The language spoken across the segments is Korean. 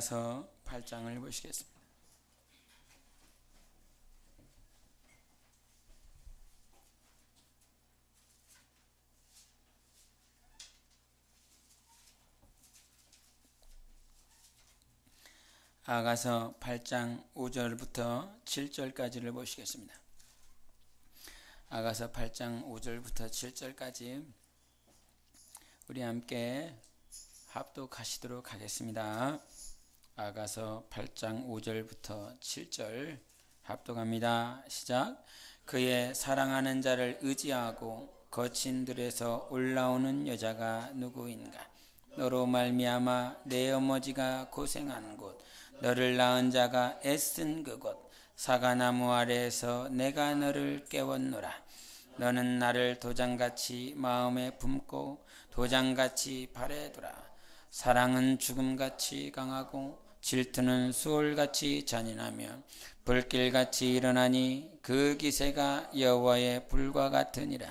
아가서 8장을 보시겠습니다. 아가서 8장 5절부터 7절까지를 보시겠습니다. 아가서 8장 5절부터 7절까지 우리 함께 합독하시도록 하겠습니다. 아가서 8장 5절부터 7절 합독합니다. 시작. 그의 사랑하는 자를 의지하고 거친 들에서 올라오는 여자가 누구인가? 너로 말미암아 내 어머니가 고생한 곳, 너를 낳은 자가 애쓴 그곳, 사과나무 아래에서 내가 너를 깨웠노라. 너는 나를 도장같이 마음에 품고 도장같이 발에 두라. 사랑은 죽음같이 강하고 질투는 수월같이 잔인하며 불길같이 일어나니 그 기세가 여호와의 불과 같으니라.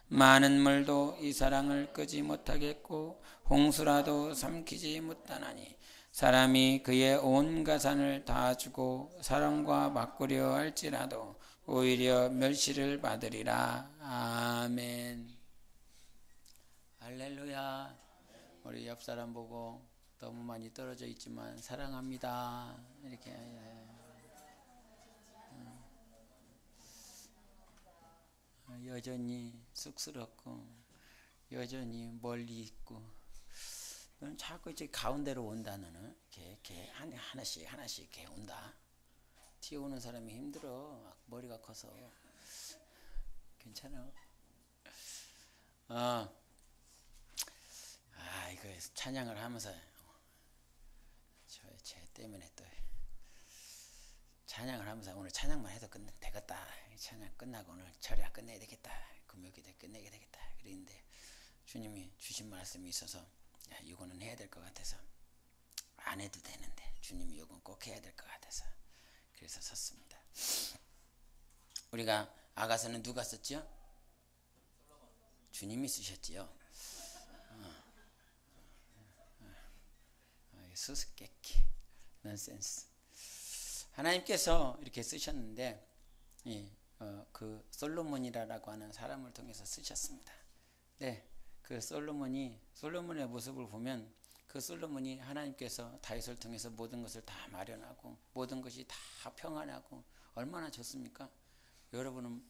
많은 물도 이 사랑을 끄지 못하겠고 홍수라도 삼키지 못하나니 사람이 그의 온 가산을 다 주고 사랑과 바꾸려 할지라도 오히려 멸시를 받으리라. 아멘. 할렐루야. 우리 옆 사람 보고 너무 많이 떨어져 있지만 사랑합니다. 이렇게 여전히 쑥스럽고 여전히 멀리 있고 너는 자꾸 이제 가운데로 온다. 너는 이렇게 하나씩 이렇게 온다. 뒤에 오는 사람이 힘들어. 머리가 커서. 괜찮아. 이거 찬양을 하면서 쟤 때문에 또 찬양을 하면서 오늘 찬양만 해도 되겠다. 찬양 끝나고 오늘 절야 끝내야 되겠다. 금요기도 끝내야 되겠다. 그랬는데 주님이 주신 말씀이 있어서 이거는 해야 될 것 같아서 안 해도 되는데 주님이 이건 꼭 해야 될 것 같아서 그래서 섰습니다. 우리가 아가서는 누가 썼지요? 주님이 쓰셨지요. 수수께끼 넌센스. 하나님께서 이렇게 쓰셨는데 그 솔로몬이라고 하는 사람을 통해서 쓰셨습니다. 네, 그 솔로몬의 모습을 보면 그 솔로몬이 하나님께서 다윗을 통해서 모든 것을 다 마련하고 모든 것이 다 평안하고 얼마나 좋습니까? 여러분은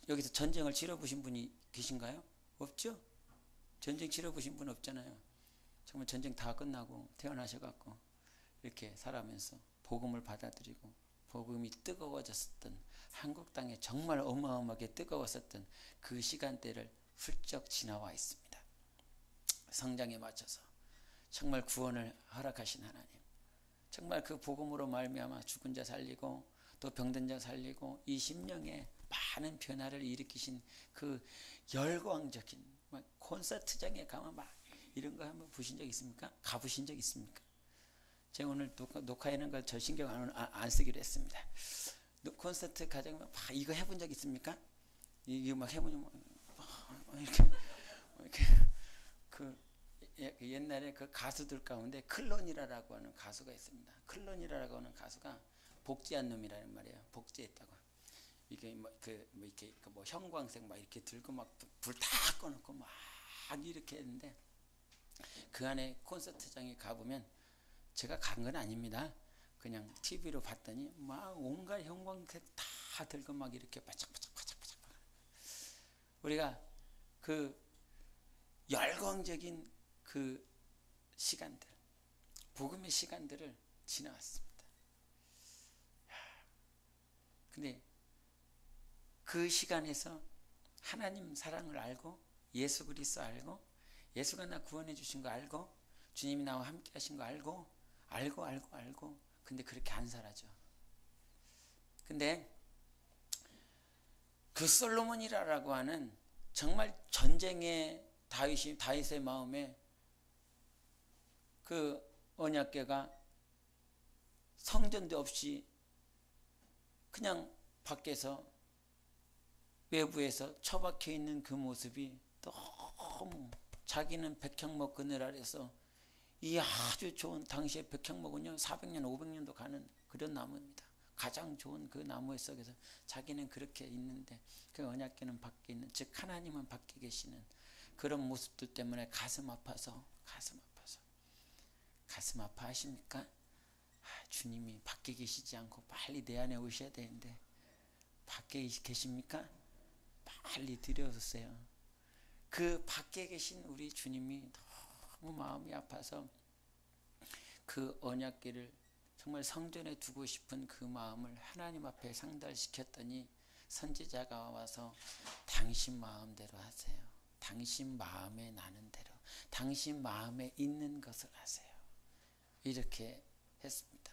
여기서 전쟁을 치러보신 분이 계신가요? 없죠? 전쟁 치러보신 분 없잖아요. 정말 전쟁 다 끝나고 태어나셔갖고 이렇게 살아면서 복음을 받아들이고 복음이 뜨거워졌었던 한국 땅에 정말 어마어마하게 뜨거웠었던 그 시간대를 훌쩍 지나와 있습니다. 성장에 맞춰서 정말 구원을 허락하신 하나님, 정말 그 복음으로 말미암아 죽은 자 살리고 또 병든 자 살리고 이 심령에 많은 변화를 일으키신 그 열광적인 콘서트장에 가면 막 이런 거 한번 보신 적 있습니까? 가보신 적 있습니까? 제가 오늘 녹화하는 거 저 신경 안 쓰기로 했습니다. 콘서트 가자면 이거 해본 적 있습니까? 이거 막 해보면 이렇게 그 옛날에 그 가수들 가운데 클론이라고 하는 가수가 있습니다. 클론이라고 하는 가수가 복지한 놈이라는 말이에요. 복지했다고. 이게 이렇게 형광색 막 이렇게 들고 막 불 다 꺼놓고 막 이렇게 했는데 그 안에 콘서트장에 가보면 제가 간 건 아닙니다. 그냥 TV로 봤더니 막 온갖 형광색 다 들고 막 이렇게 바짝바짝 우리가 그 열광적인 그 시간들, 복음의 시간들을 지나왔습니다. 근데 그 시간에서 하나님 사랑을 알고 예수 그리스도 알고 예수가 나 구원해 주신 거 알고 주님이 나와 함께 하신 거 알고 근데 그렇게 안 살아죠. 근데 그 솔로몬이라고 하는 정말 전쟁의 다윗의 마음에 그 언약궤가 성전도 없이 그냥 밖에서 외부에서 처박혀 있는 그 모습이 너무 자기는 백향목 그늘 아래서 이 아주 좋은 당시에 백향목은요 400년 500년도 가는 그런 나무입니다. 가장 좋은 그 나무 속에서 자기는 그렇게 있는데 그 언약궤는 밖에 있는, 즉 하나님은 밖에 계시는 그런 모습들 때문에 가슴 아파서 가슴 아파하십니까? 주님이 밖에 계시지 않고 빨리 내 안에 오셔야 되는데 밖에 계십니까? 빨리 들여오세요. 그 밖에 계신 우리 주님이 너무 마음이 아파서 그 언약궤를 정말 성전에 두고 싶은 그 마음을 하나님 앞에 상달시켰더니 선지자가 와서 당신 마음대로 하세요. 당신 마음에 나는 대로, 당신 마음에 있는 것을 하세요. 이렇게 했습니다.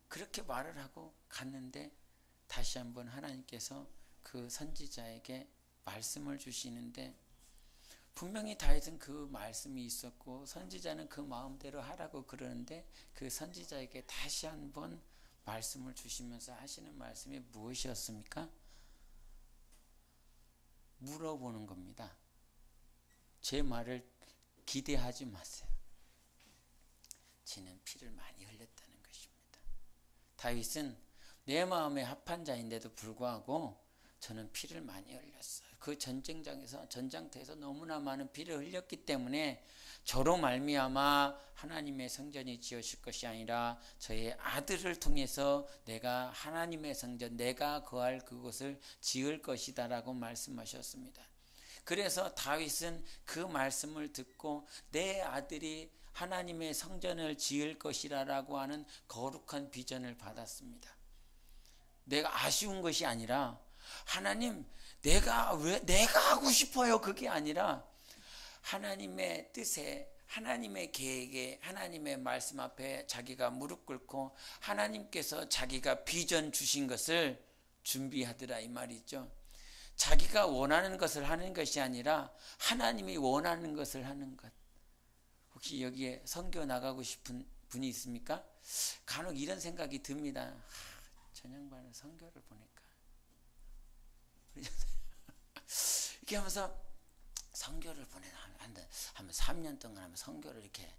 그렇게 말을 하고 갔는데 다시 한번 하나님께서 그 선지자에게 말씀을 주시는데, 분명히 다윗은 그 말씀이 있었고 선지자는 그 마음대로 하라고 그러는데 그 선지자에게 다시 한번 말씀을 주시면서 하시는 말씀이 무엇이었습니까? 물어보는 겁니다. 제 말을 기대하지 마세요. 지는 피를 많이 흘렸다는 것입니다. 다윗은 내 마음에 합한 자인데도 불구하고 저는 피를 많이 흘렸어요. 그 전장터에서 너무나 많은 피를 흘렸기 때문에 저로 말미암아 하나님의 성전이 지어질 것이 아니라 저의 아들을 통해서 내가 하나님의 성전, 내가 거할 그곳을 지을 것이다 라고 말씀하셨습니다. 그래서 다윗은 그 말씀을 듣고 내 아들이 하나님의 성전을 지을 것이라고 하는 거룩한 비전을 받았습니다. 내가 아쉬운 것이 아니라 하나님, 내가 하고 싶어요. 그게 아니라 하나님의 뜻에, 하나님의 계획에, 하나님의 말씀 앞에 자기가 무릎 꿇고 하나님께서 자기가 비전 주신 것을 준비하더라 이 말이죠. 자기가 원하는 것을 하는 것이 아니라 하나님이 원하는 것을 하는 것. 혹시 여기에 선교 나가고 싶은 분이 있습니까? 간혹 이런 생각이 듭니다. 저 양반은 선교를 보낼까? 이렇게 하면서 선교를 하면 3년 동안 하면 선교를 이렇게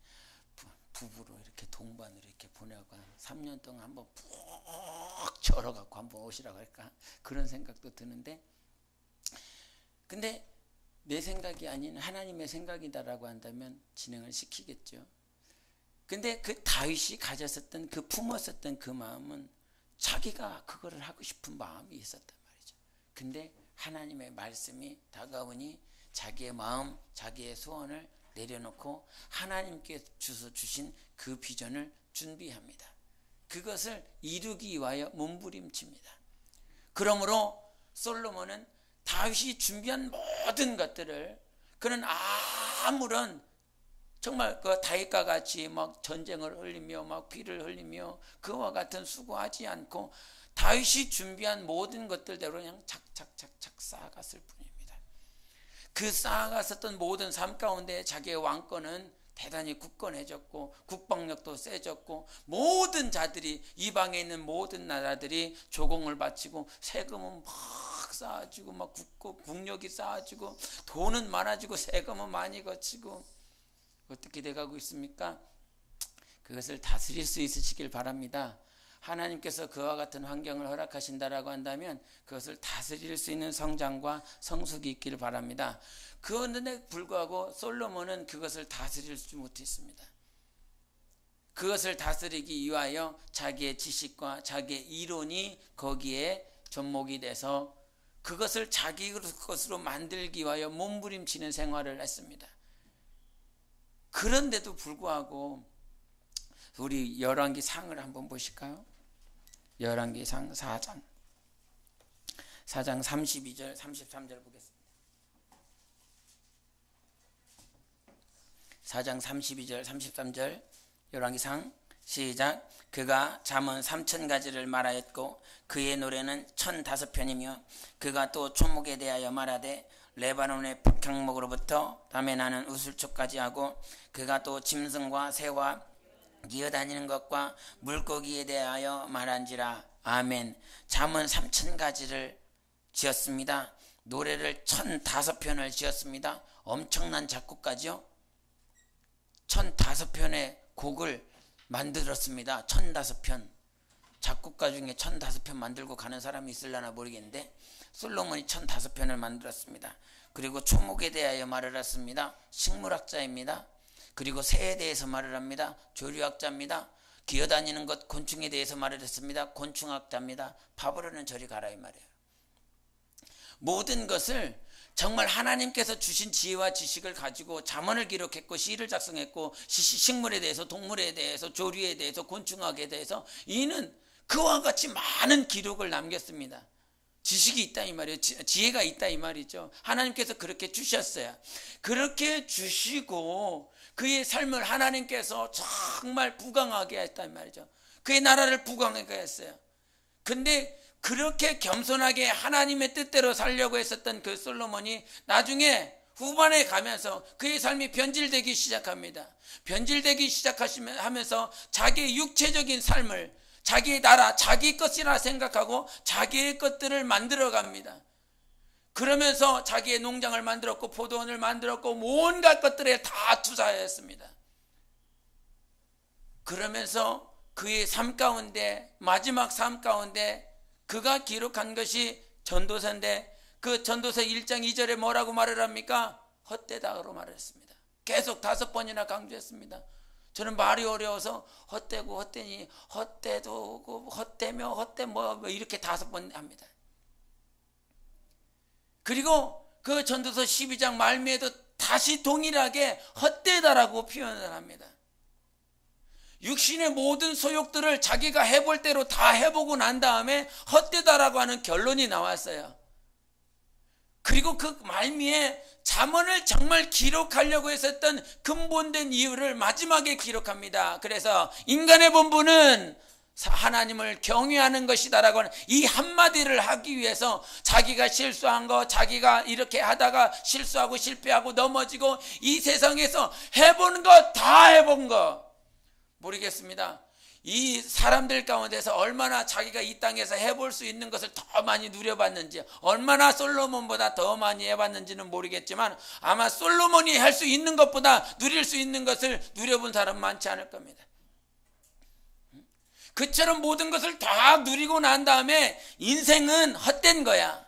부부로 이렇게 동반으로 이렇게 보내고 3년 동안 한번 푹 절어갖고 한번 오시라고 할까? 그런 생각도 드는데, 근데 내 생각이 아닌 하나님의 생각이다라고 한다면 진행을 시키겠죠. 근데 그 다윗이 가졌었던, 그 품었었던 그 마음은 자기가 그거를 하고 싶은 마음이 있었단 말이죠. 근데 하나님의 말씀이 다가오니 자기의 마음, 자기의 소원을 내려놓고 하나님께 주신 그 비전을 준비합니다. 그것을 이루기 위하여 몸부림칩니다. 그러므로 솔로몬은 다윗이 준비한 모든 것들을, 그는 아무런 정말 그 다윗과 같이 막 전쟁을 흘리며 막 피를 흘리며 그와 같은 수고하지 않고 다윗이 준비한 모든 것들대로 그냥 착착착착 쌓아갔을 뿐입니다. 그 쌓아갔었던 모든 삶 가운데 자기의 왕권은 대단히 굳건해졌고 국방력도 세졌고 모든 자들이, 이방에 있는 모든 나라들이 조공을 바치고 세금은 막 쌓아지고 막 국력이 쌓아지고 돈은 많아지고 세금은 많이 거치고 어떻게 돼가고 있습니까? 그것을 다스릴 수 있으시길 바랍니다. 하나님께서 그와 같은 환경을 허락하신다라고 한다면 그것을 다스릴 수 있는 성장과 성숙이 있기를 바랍니다. 그런데 불구하고 솔로몬은 그것을 다스릴 수 못했습니다. 그것을 다스리기 위하여 자기의 지식과 자기의 이론이 거기에 접목이 돼서 그것을 자기 것으로 만들기 위하여 몸부림치는 생활을 했습니다. 그런데도 불구하고 우리 열왕기 상을 한번 보실까요? 열왕기 상 4장 32절 33절 보겠습니다. 4장 32절 33절 열왕기 상 시작. 그가 잠언 3000가지를 말하였고 그의 노래는 1005편이며 그가 또 초목에 대하여 말하되 레바논의 백향목으로부터 담에 나는 우슬초까지 하고 그가 또 짐승과 새와 기어다니는 것과 물고기에 대하여 말한지라. 아멘. 잠언 3000가지를 지었습니다. 노래를 1005편을 지었습니다. 엄청난 작곡가죠. 1005편의 곡을 만들었습니다. 1005편. 작곡가 중에 1005편 만들고 가는 사람이 있으려나 모르겠는데 솔로몬이 1005편을 만들었습니다. 그리고 초목에 대하여 말을 했습니다. 식물학자입니다. 그리고 새에 대해서 말을 합니다. 조류학자입니다. 기어다니는 것 곤충에 대해서 말을 했습니다. 곤충학자입니다. 바보로는 저리 가라 이 말이에요. 모든 것을 정말 하나님께서 주신 지혜와 지식을 가지고 잠언을 기록했고 시를 작성했고 식물에 대해서 동물에 대해서 조류에 대해서 곤충학에 대해서 이는 그와 같이 많은 기록을 남겼습니다. 지식이 있다 이 말이에요. 지혜가 있다 이 말이죠. 하나님께서 그렇게 주셨어요. 그렇게 주시고 그의 삶을 하나님께서 정말 부강하게 했다 이 말이죠. 그의 나라를 부강하게 했어요. 근데 그렇게 겸손하게 하나님의 뜻대로 살려고 했었던 그 솔로몬이 나중에 후반에 가면서 그의 삶이 변질되기 시작합니다. 변질되기 시작하면서 자기의 육체적인 삶을 자기의 나라, 자기 것이라 생각하고 자기의 것들을 만들어 갑니다. 그러면서 자기의 농장을 만들었고 포도원을 만들었고 온갖 것들에 다 투자했습니다. 그러면서 그의 삶 가운데 마지막 삶 가운데 그가 기록한 것이 전도서인데 그 전도서 1장 2절에 뭐라고 말을 합니까? 헛되다로 말을 했습니다. 계속 5번이나 강조했습니다. 저는 말이 어려워서 헛되고 헛되니 헛되도 헛되며 헛되 뭐 이렇게 5번 합니다. 그리고 그 전도서 12장 말미에도 다시 동일하게 헛되다라고 표현을 합니다. 육신의 모든 소욕들을 자기가 해볼 대로 다 해보고 난 다음에 헛되다라고 하는 결론이 나왔어요. 그리고 그 말미에 잠언을 정말 기록하려고 했었던 근본된 이유를 마지막에 기록합니다. 그래서 인간의 본분은 하나님을 경외하는 것이다라고 하는 이 한마디를 하기 위해서 자기가 실수한 거, 자기가 이렇게 하다가 실수하고 실패하고 넘어지고 이 세상에서 해본 거 다 해본 거 모르겠습니다. 이 사람들 가운데서 얼마나 자기가 이 땅에서 해볼 수 있는 것을 더 많이 누려봤는지, 얼마나 솔로몬보다 더 많이 해봤는지는 모르겠지만 아마 솔로몬이 할 수 있는 것보다 누릴 수 있는 것을 누려본 사람 많지 않을 겁니다. 그처럼 모든 것을 다 누리고 난 다음에 인생은 헛된 거야.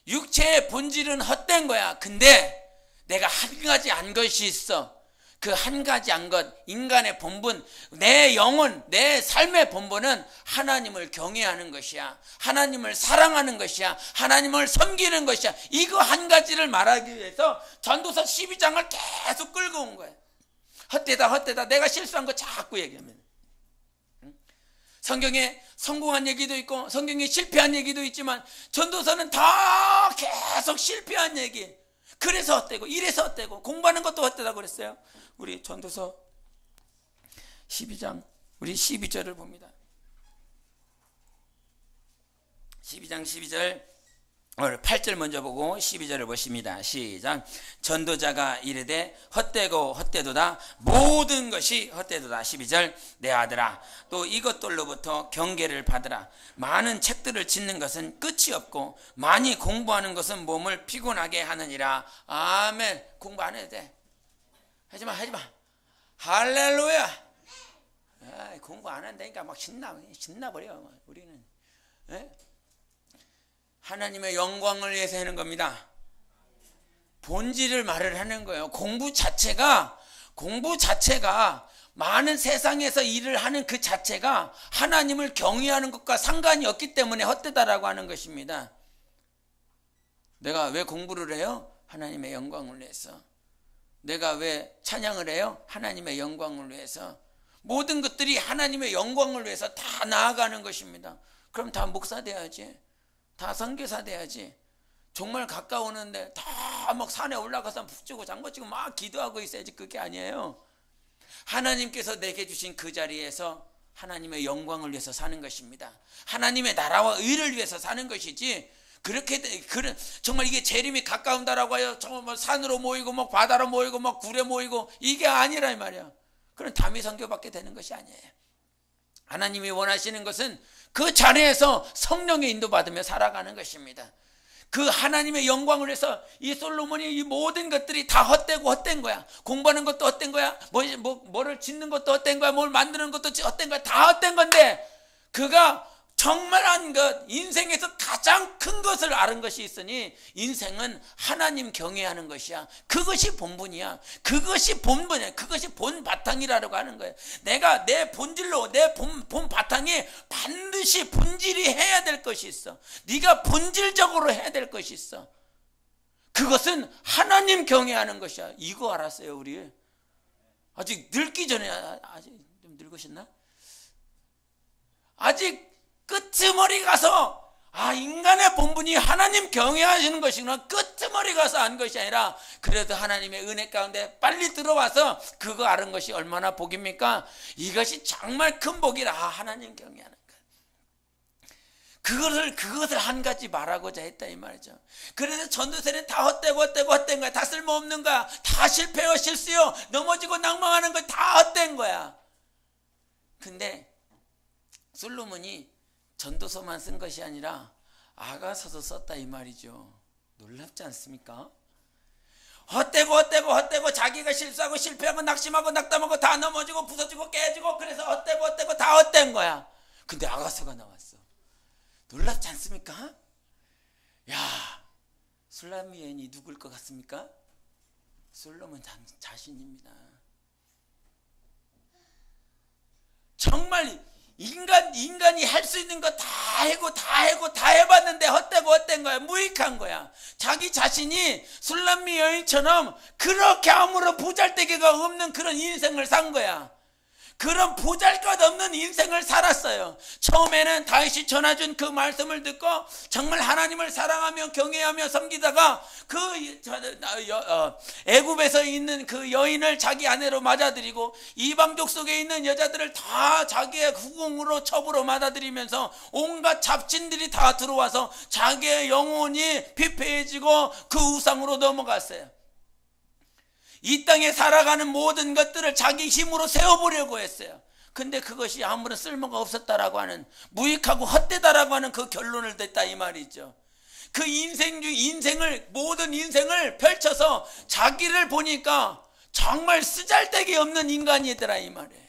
육체의 본질은 헛된 거야. 근데 내가 한 가지 안 것이 있어. 그 한 가지 안 것, 인간의 본분, 내 영혼, 내 삶의 본분은 하나님을 경외하는 것이야. 하나님을 사랑하는 것이야. 하나님을 섬기는 것이야. 이거 한 가지를 말하기 위해서 전도서 12장을 계속 끌고 온 거야. 헛되다 헛되다 내가 실수한 거 자꾸 얘기하면. 성경에 성공한 얘기도 있고 성경에 실패한 얘기도 있지만 전도서는 다 계속 실패한 얘기. 그래서 헛되고 이래서 헛되고 공부하는 것도 헛되다고 그랬어요. 우리 전도서 12장 우리 12절을 봅니다. 12장 12절 8절 먼저 보고 12절을 보십니다. 시작. 전도자가 이르되 헛되고 헛되도다 모든 것이 헛되도다. 12절 내 아들아 또 이것들로부터 경계를 받으라. 많은 책들을 짓는 것은 끝이 없고 많이 공부하는 것은 몸을 피곤하게 하느니라. 아멘. 공부 안 해도 돼. 하지마 할렐루야. 공부 안 한다니까 막 신나버려 우리는. 에? 하나님의 영광을 위해서 하는 겁니다. 본질을 말을 하는 거예요. 공부 자체가 많은 세상에서 일을 하는 그 자체가 하나님을 경외하는 것과 상관이 없기 때문에 헛되다라고 하는 것입니다. 내가 왜 공부를 해요? 하나님의 영광을 위해서. 내가 왜 찬양을 해요? 하나님의 영광을 위해서. 모든 것들이 하나님의 영광을 위해서 다 나아가는 것입니다. 그럼 다 목사 돼야지. 다 선교사 돼야지. 정말 가까우는데 다 막 산에 올라가서 북치고 장구치고 막 기도하고 있어야지. 그게 아니에요. 하나님께서 내게 주신 그 자리에서 하나님의 영광을 위해서 사는 것입니다. 하나님의 나라와 의를 위해서 사는 것이지. 그렇게 정말 이게 재림이 가까운다라고 하여 정말 산으로 모이고 막 바다로 모이고 막 굴에 모이고 이게 아니라 이 말이야. 그런 담임 선교밖에 되는 것이 아니에요. 하나님이 원하시는 것은 그 자리에서 성령의 인도받으며 살아가는 것입니다. 그 하나님의 영광을 위해서 이 솔로몬이 이 모든 것들이 다 헛되고 헛된 거야. 공부하는 것도 헛된 거야. 뭐를 짓는 것도 헛된 거야. 뭘 만드는 것도 헛된 거야. 다 헛된 건데 그가 정말한 것, 인생에서 가장 큰 것을 아는 것이 있으니 인생은 하나님 경외하는 것이야. 그것이 본분이야. 그것이 본분이야. 그것이 본 바탕이라고 하는 거야. 내가 내 본질로 내 본 바탕에 반드시 본질이 해야 될 것이 있어. 네가 본질적으로 해야 될 것이 있어. 그것은 하나님 경외하는 것이야. 이거 알았어요 우리? 아직 늙기 전에, 아직 좀 늙으셨나? 아직 끄트머리 가서 인간의 본분이 하나님 경외하시는 것이구나, 끄트머리 가서 안 것이 아니라 그래도 하나님의 은혜 가운데 빨리 들어와서 그거 아는 것이 얼마나 복입니까? 이것이 정말 큰 복이라. 하나님 경외하는 것, 그것을 한 가지 말하고자 했다 이 말이죠. 그래서 전도서는 다 헛된 거야. 다 쓸모없는 거야. 다 실패요, 실수요, 넘어지고 낭망하는 거 다 헛된 거야. 근데 솔로몬이 전도서만 쓴 것이 아니라 아가서도 썼다 이 말이죠. 놀랍지 않습니까? 헛되고 자기가 실수하고 실패하고 낙심하고 낙담하고 다 넘어지고 부서지고 깨지고 그래서 헛되고 다 헛된 거야. 근데 아가서가 나왔어. 놀랍지 않습니까? 야, 술람미 여인이 누굴 것 같습니까? 솔로몬 자신입니다. 정말 인간이 할 수 있는 거 다 해봤는데 헛된 거야. 무익한 거야. 자기 자신이 술람미 여인처럼 그렇게 아무런 보잘데기가 없는 그런 인생을 산 거야. 그런 보잘것없는 인생을 살았어요. 처음에는 다윗이 전해준 그 말씀을 듣고 정말 하나님을 사랑하며 경외하며 섬기다가 그 애굽에서 있는 그 여인을 자기 아내로 맞아들이고 이방족 속에 있는 여자들을 다 자기의 후궁으로 첩으로 맞아들이면서 온갖 잡신들이 다 들어와서 자기의 영혼이 피폐해지고 그 우상으로 넘어갔어요. 이 땅에 살아가는 모든 것들을 자기 힘으로 세워보려고 했어요. 근데 그것이 아무런 쓸모가 없었다라고 하는, 무익하고 헛되다라고 하는 그 결론을 냈다 이 말이죠. 그 모든 인생을 펼쳐서 자기를 보니까 정말 쓰잘데기 없는 인간이더라 이 말이에요.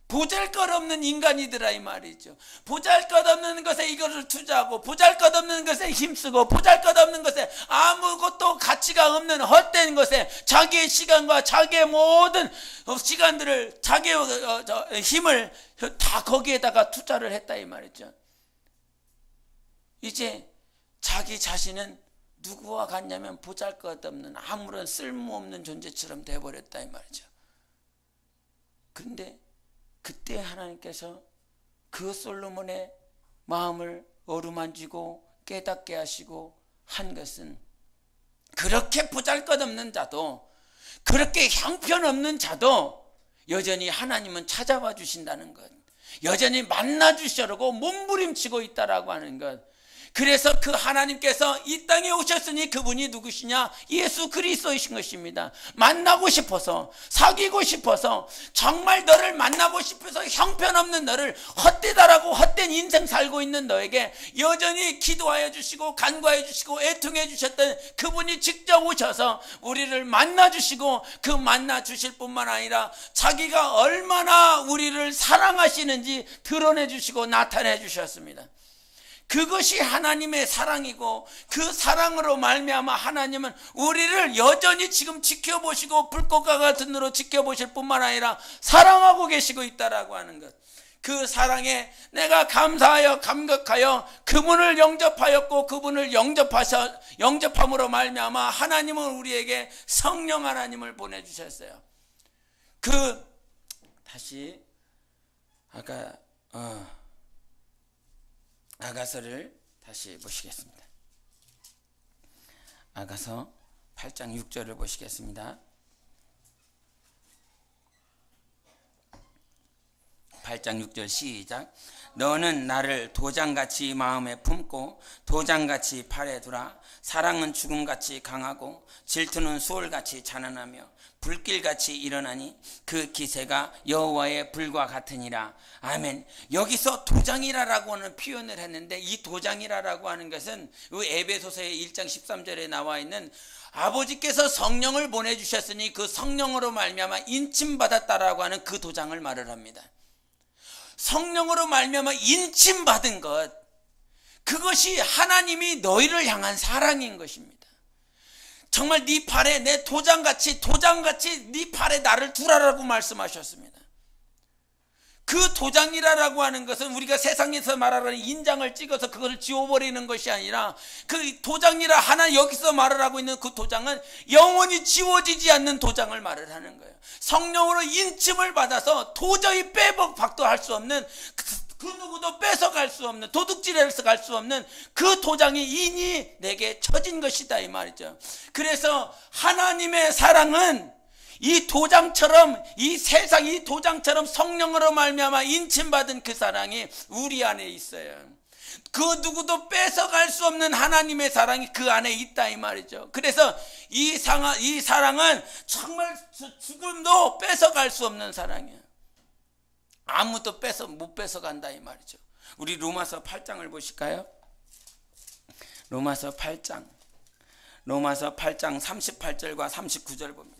보잘것없는 인간이더라 이 말이죠. 보잘것없는 것에 이것을 투자하고 보잘것없는 것에 힘쓰고 보잘것없는 것에 아무것도 가치가 없는 헛된 것에 자기의 시간과 자기의 모든 시간들을, 자기의 힘을 다 거기에다가 투자를 했다 이 말이죠. 이제 자기 자신은 누구와 같냐면 보잘것없는 아무런 쓸모없는 존재처럼 돼버렸다 이 말이죠. 근데 그때 하나님께서 그 솔로몬의 마음을 어루만지고 깨닫게 하시고 한 것은, 그렇게 보잘것없는 자도 그렇게 형편없는 자도 여전히 하나님은 찾아봐 주신다는 것, 여전히 만나 주시려고 몸부림치고 있다라고 하는 것. 그래서 그 하나님께서 이 땅에 오셨으니 그분이 누구시냐? 예수 그리스도이신 것입니다. 만나고 싶어서, 사귀고 싶어서, 정말 너를 만나고 싶어서 형편없는 너를, 헛되다라고 헛된 인생 살고 있는 너에게 여전히 기도하여 주시고 간구하여 주시고 애통해 주셨던 그분이 직접 오셔서 우리를 만나 주시고, 그 만나 주실 뿐만 아니라 자기가 얼마나 우리를 사랑하시는지 드러내 주시고 나타내 주셨습니다. 그것이 하나님의 사랑이고, 그 사랑으로 말미암아 하나님은 우리를 여전히 지금 지켜보시고 불꽃과 같은 눈으로 지켜보실 뿐만 아니라 사랑하고 계시고 있다라고 하는 것. 그 사랑에 내가 감사하여 감격하여 그분을 영접하였고, 그분을 영접함으로 말미암아 하나님은 우리에게 성령 하나님을 보내주셨어요. 다시 아가서를 다시 보시겠습니다. 아가서 8장 6절을 보시겠습니다. 8장 6절 시작. 너는 나를 도장같이 마음에 품고 도장같이 팔에 두라. 사랑은 죽음같이 강하고 질투는 수월같이 잔인하며 불길같이 일어나니 그 기세가 여호와의 불과 같으니라. 아멘. 여기서 도장이라라고 하는 표현을 했는데, 이 도장이라라고 하는 것은 에베소서의 1장 13절에 나와 있는 아버지께서 성령을 보내주셨으니 그 성령으로 말미암아 인침받았다라고 하는 그 도장을 말을 합니다. 성령으로 말미암아 인침받은 것, 그것이 하나님이 너희를 향한 사랑인 것입니다. 정말 네 팔에 내 도장같이 네 팔에 나를 두라라고 말씀하셨습니다. 그 도장이라고 하는 것은 우리가 세상에서 말하는 인장을 찍어서 그것을 지워버리는 것이 아니라, 그 도장이라 하나 여기서 말을 하고 있는 그 도장은 영원히 지워지지 않는 도장을 말을 하는 거예요. 성령으로 인침을 받아서 도저히 빼박도 할 수 없는, 그 누구도 뺏어갈 수 없는, 도둑질해서 갈 수 없는 그 도장이 이니 내게 쳐진 것이다 이 말이죠. 그래서 하나님의 사랑은 이 도장처럼, 이 세상 이 도장처럼 성령으로 말미암아 인침받은 그 사랑이 우리 안에 있어요. 그 누구도 뺏어갈 수 없는 하나님의 사랑이 그 안에 있다 이 말이죠. 그래서 이 사랑은 정말 죽음도 뺏어갈 수 없는 사랑이에요. 아무도 못 뺏어간다 이 말이죠. 우리 로마서 8장을 보실까요? 로마서 8장 38절과 39절 봅니다.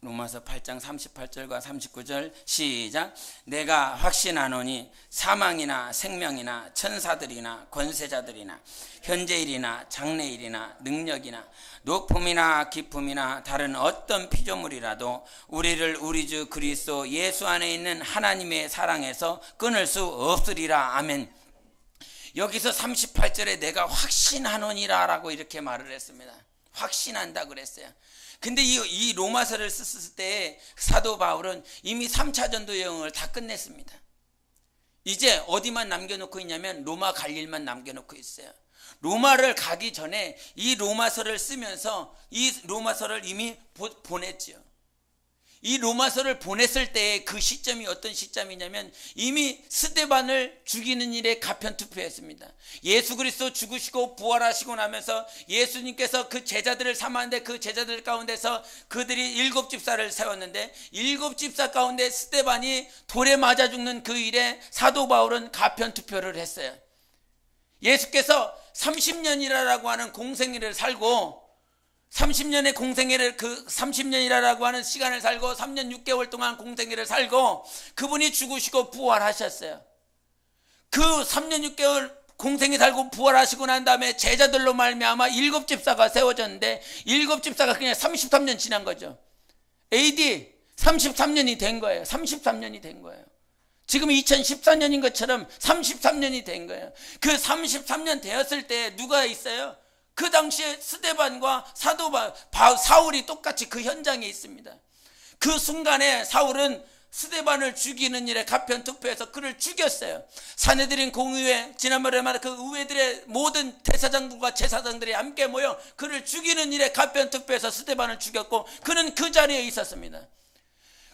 로마서 8장 38절과 39절 시작. 내가 확신하노니 사망이나 생명이나 천사들이나 권세자들이나 현재일이나 장래일이나 능력이나 높음이나 깊음이나 다른 어떤 피조물이라도 우리를 우리 주 그리스도 예수 안에 있는 하나님의 사랑에서 끊을 수 없으리라. 아멘. 여기서 38절에 내가 확신하노니라 라고 이렇게 말을 했습니다. 확신한다 그랬어요. 근데 이 로마서를 썼을 때 사도 바울은 이미 3차 전도 여행을 다 끝냈습니다. 이제 어디만 남겨놓고 있냐면 로마 갈 일만 남겨놓고 있어요. 로마를 가기 전에 이 로마서를 쓰면서 이 로마서를 이미 보냈죠. 이 로마서를 보냈을 때 그 시점이 어떤 시점이냐면 이미 스데반을 죽이는 일에 가편투표했습니다. 예수 그리스도 죽으시고 부활하시고 나면서 예수님께서 그 제자들을 삼았는데, 그 제자들 가운데서 그들이 7집사를 세웠는데 7집사 가운데 스데반이 돌에 맞아 죽는 그 일에 사도 바울은 가편투표를 했어요. 예수께서 30년이라고 하는 공생애를 살고 30년의 공생애를, 그 30년이라고 하는 시간을 살고 3년 6개월 동안 공생애를 살고 그분이 죽으시고 부활하셨어요. 그 3년 6개월 공생애 살고 부활하시고 난 다음에 제자들로 말미암아 7집사가 세워졌는데 7집사가 그냥 33년 지난 거죠. AD 33년이 된 거예요. 33년이 된 거예요. 지금 2014년인 것처럼 33년이 된 거예요. 그 33년 되었을 때 누가 있어요? 그 당시에 스데반과 사울이 똑같이 그 현장에 있습니다. 그 순간에 사울은 스데반을 죽이는 일에 가편투표해서 그를 죽였어요. 사내들인 공의회, 지난번에 말한 그 의회들의 모든 대사장들과 제사장들이 함께 모여 그를 죽이는 일에 가편투표해서 스데반을 죽였고, 그는 그 자리에 있었습니다.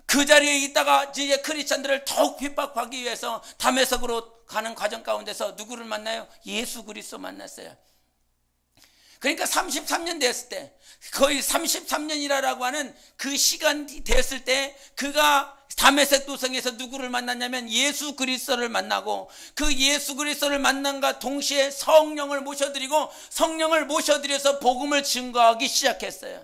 그 자리에 있다가 이제 크리스찬들을 더욱 핍박하기 위해서 다메섹으로 가는 과정 가운데서 누구를 만나요? 예수 그리스도 만났어요. 그러니까 33년 됐을 때, 거의 33년이라고 하는 그 시간이 됐을 때 그가 다메섹 도성에서 누구를 만났냐면 예수 그리스도를 만나고, 그 예수 그리스도를 만남과 동시에 성령을 모셔드리고, 성령을 모셔드려서 복음을 증거하기 시작했어요.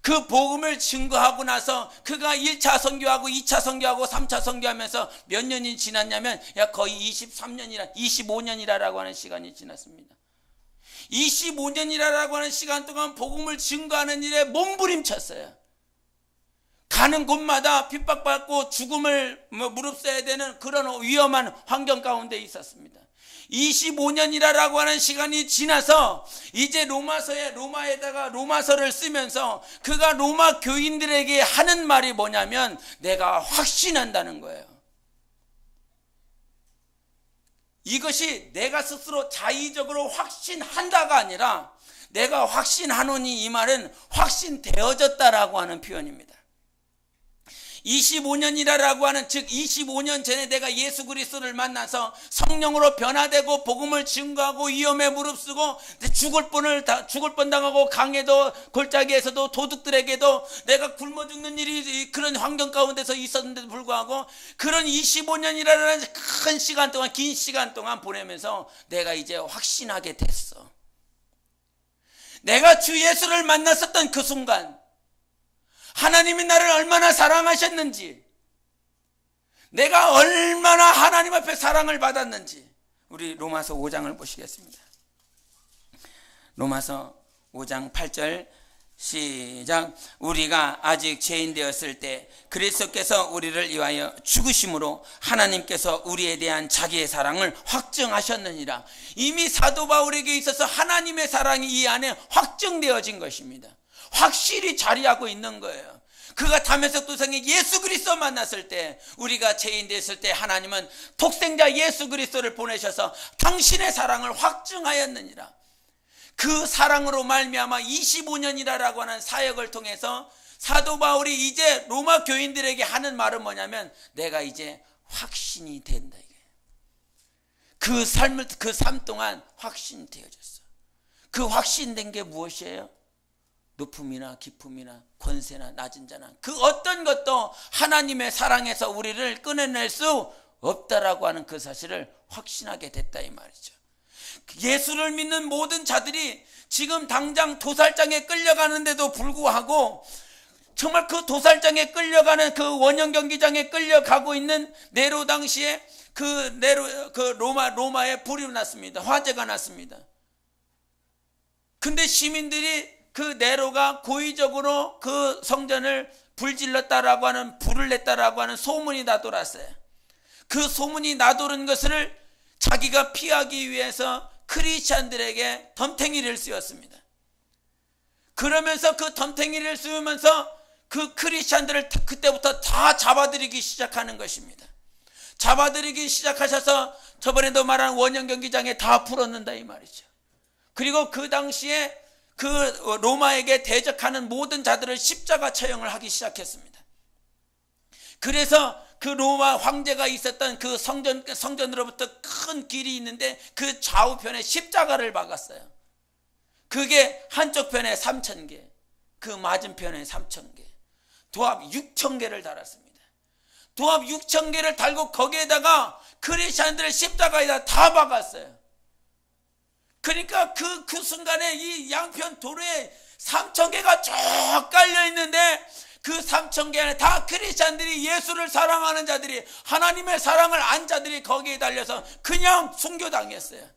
그 복음을 증거하고 나서 그가 1차 선교하고 2차 선교하고 3차 선교하면서 몇 년이 지났냐면 거의 25년이라고 하는 시간이 지났습니다. 25년이라고 하는 시간 동안 복음을 증거하는 일에 몸부림쳤어요. 가는 곳마다 핍박받고 죽음을 무릅써야 되는 그런 위험한 환경 가운데 있었습니다. 25년이라고 하는 시간이 지나서 이제 로마에다가 로마서를 쓰면서 그가 로마 교인들에게 하는 말이 뭐냐면 내가 확신한다는 거예요. 이것이 내가 스스로 자의적으로 확신한다가 아니라 내가 확신하노니, 이 말은 확신되어졌다라고 하는 표현입니다. 25년이라고 하는, 즉 25년 전에 내가 예수 그리스도를 만나서 성령으로 변화되고 복음을 증거하고 위험에 무릅쓰고 죽을 뻔 당하고 강에도 골짜기에서도 도둑들에게도 내가 굶어 죽는 일이 그런 환경 가운데서 있었는데도 불구하고 그런 25년이라는 큰 시간 동안, 긴 시간 동안 보내면서 내가 이제 확신하게 됐어. 내가 주 예수를 만났었던 그 순간 하나님이 나를 얼마나 사랑하셨는지, 내가 얼마나 하나님 앞에 사랑을 받았는지, 우리 로마서 5장을 보시겠습니다. 로마서 5장 8절 시작. 우리가 아직 죄인 되었을 때 그리스도께서 우리를 위하여 죽으심으로 하나님께서 우리에 대한 자기의 사랑을 확증하셨느니라. 이미 사도 바울에게 있어서 하나님의 사랑이 이 안에 확증되어진 것입니다. 확실히 자리하고 있는 거예요. 그가 다메섹 도상에 예수 그리스도 만났을 때, 우리가 죄인 됐을 때 하나님은 독생자 예수 그리스도를 보내셔서 당신의 사랑을 확증하였느니라. 그 사랑으로 말미암아 25년이라고 하는 사역을 통해서 사도 바울이 이제 로마 교인들에게 하는 말은 뭐냐면, 내가 이제 확신이 된다. 그 삶 동안 확신이 되어졌어. 그 확신된 게 무엇이에요? 높음이나 깊음이나 권세나 낮은 자나 그 어떤 것도 하나님의 사랑에서 우리를 끊어낼 수 없다라고 하는 그 사실을 확신하게 됐다 이 말이죠. 예수를 믿는 모든 자들이 지금 당장 도살장에 끌려가는데도 불구하고, 정말 그 도살장에 끌려가는 그 원형 경기장에 끌려가고 있는 네로 당시에 로마에 불이 났습니다. 화재가 났습니다. 근데 시민들이 그 네로가 고의적으로 그 성전을 불질렀다라고 하는, 불을 냈다라고 하는 소문이 나돌았어요. 그 소문이 나도른 것을 자기가 피하기 위해서 크리스찬들에게 덤탱이를 씌웠습니다. 그러면서 그 덤탱이를 씌우면서 그 크리스찬들을 그때부터 다 잡아들이기 시작하는 것입니다. 잡아들이기 시작하셔서 저번에도 말한 원형 경기장에 다 풀었는다 이 말이죠. 그리고 그 당시에 그 로마에게 대적하는 모든 자들을 십자가 처형을 하기 시작했습니다. 그래서 그 로마 황제가 있었던 그 성전으로부터 큰 길이 있는데 그 좌우편에 십자가를 박았어요. 그게 한쪽 편에 3,000개, 그 맞은편에 3,000개, 도합 6,000개를 달았습니다. 도합 6,000개를 달고 거기에다가 크리스찬들의 십자가에다 다 박았어요. 그러니까 그 순간에 이 양편 도로에 3,000개가 쭉 깔려 있는데 그 3,000개 안에 다 크리스찬들이, 예수를 사랑하는 자들이, 하나님의 사랑을 안 자들이 거기에 달려서 그냥 순교당했어요.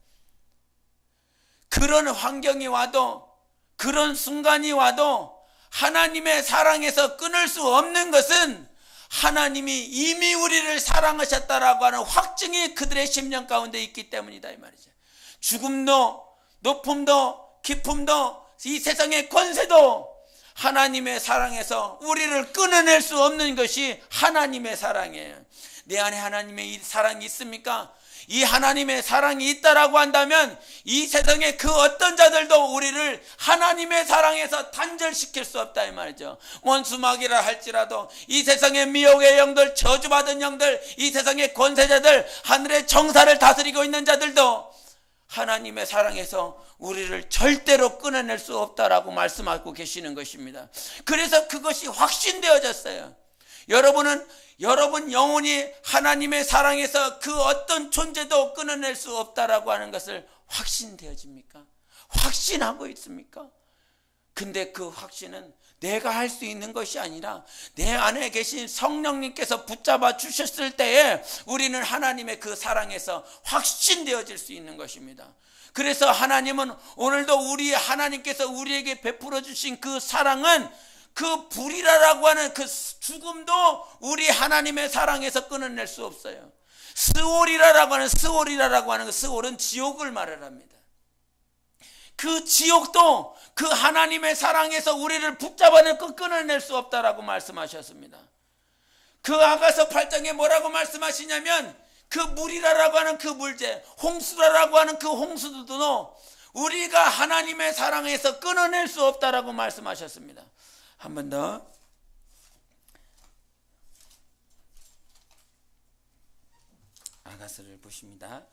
그런 환경이 와도, 그런 순간이 와도 하나님의 사랑에서 끊을 수 없는 것은 하나님이 이미 우리를 사랑하셨다라고 하는 확증이 그들의 심령 가운데 있기 때문이다 이 말이죠. 죽음도 높음도 깊음도 이 세상의 권세도 하나님의 사랑에서 우리를 끊어낼 수 없는 것이 하나님의 사랑이에요. 내 안에 하나님의 이 사랑이 있습니까? 이 하나님의 사랑이 있다라고 한다면 이 세상의 그 어떤 자들도 우리를 하나님의 사랑에서 단절시킬 수 없다 이 말이죠. 원수마귀라 할지라도, 이 세상의 미혹의 영들, 저주받은 영들, 이 세상의 권세자들, 하늘의 정사를 다스리고 있는 자들도 하나님의 사랑에서 우리를 절대로 끊어낼 수 없다라고 말씀하고 계시는 것입니다. 그래서 그것이 확신되어졌어요. 여러분 영혼이 하나님의 사랑에서 그 어떤 존재도 끊어낼 수 없다라고 하는 것을 확신되어집니까? 확신하고 있습니까? 근데 그 확신은 내가 할 수 있는 것이 아니라 내 안에 계신 성령님께서 붙잡아 주셨을 때에 우리는 하나님의 그 사랑에서 확신되어질 수 있는 것입니다. 그래서 하나님은 오늘도 하나님께서 우리에게 베풀어 주신 그 사랑은, 그 불이라고 하는 그 죽음도 우리 하나님의 사랑에서 끊어낼 수 없어요. 스올이라고 하는 그 스올은 지옥을 말합니다. 그 지옥도 그 하나님의 사랑에서 우리를 붙잡아내고 끊어낼 수 없다라고 말씀하셨습니다. 그 아가서 8장에 뭐라고 말씀하시냐면, 그 물이라고 하는 그 물제, 홍수라고 하는 그 홍수도 우리가 하나님의 사랑에서 끊어낼 수 없다라고 말씀하셨습니다. 한 번 더. 아가서를 보십니다.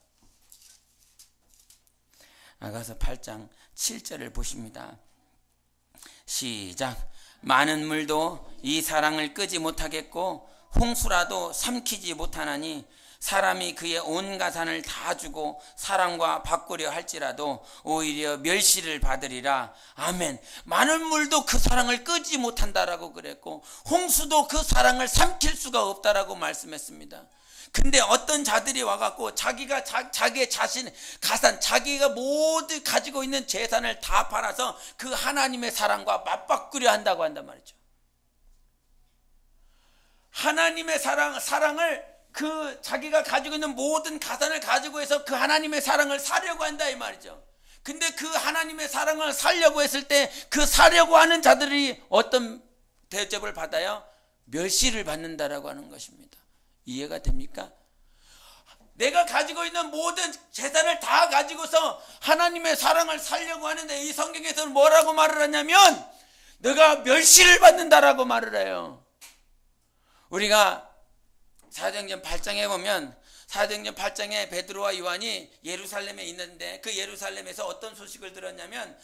아가서 8장 7절을 보십니다. 시작. 많은 물도 이 사랑을 끄지 못하겠고 홍수라도 삼키지 못하나니 사람이 그의 온 가산을 다 주고 사랑과 바꾸려 할지라도 오히려 멸시를 받으리라. 아멘. 많은 물도 그 사랑을 끄지 못한다라고 그랬고 홍수도 그 사랑을 삼킬 수가 없다라고 말씀했습니다. 근데 어떤 자들이 와갖고 자기가 자기의 자신 가산, 자기가 모두 가지고 있는 재산을 다 팔아서 그 하나님의 사랑과 맞바꾸려 한다고 한단 말이죠. 하나님의 사랑을 그 자기가 가지고 있는 모든 가산을 가지고 해서 그 하나님의 사랑을 사려고 한다 이 말이죠. 근데 그 하나님의 사랑을 살려고 했을 때 그 사려고 하는 자들이 어떤 대접을 받아요? 멸시를 받는다라고 하는 것입니다. 이해가 됩니까? 내가 가지고 있는 모든 재산을 다 가지고서 하나님의 사랑을 살려고 하는데 이 성경에서는 뭐라고 말을 하냐면 너가 멸시를 받는다라고 말을 해요. 우리가 사도행전 8장에 보면 사도행전 8장에 베드로와 요한이 예루살렘에 있는데 그 예루살렘에서 어떤 소식을 들었냐면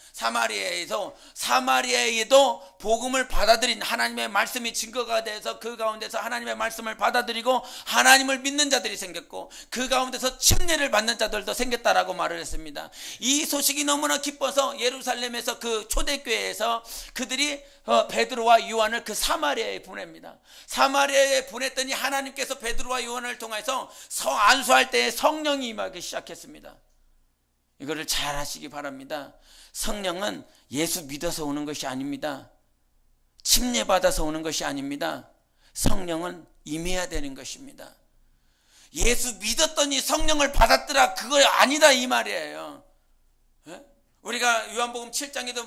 사마리아에도 복음을 받아들인 하나님의 말씀이 증거가 돼서 그 가운데서 하나님의 말씀을 받아들이고 하나님을 믿는 자들이 생겼고 그 가운데서 침례를 받는 자들도 생겼다라고 말을 했습니다. 이 소식이 너무나 기뻐서 예루살렘에서 그 초대교회에서 그들이 베드로와 요한을 그 사마리아에 보냅니다. 사마리아에 보냈더니 하나님께서 베드로와 요한을 통해서 안수할 때에 성령이 임하기 시작했습니다. 이거를 잘 하시기 바랍니다. 성령은 예수 믿어서 오는 것이 아닙니다. 침례받아서 오는 것이 아닙니다. 성령은 임해야 되는 것입니다. 예수 믿었더니 성령을 받았더라 그거 아니다 이 말이에요. 우리가 요한복음 7장에도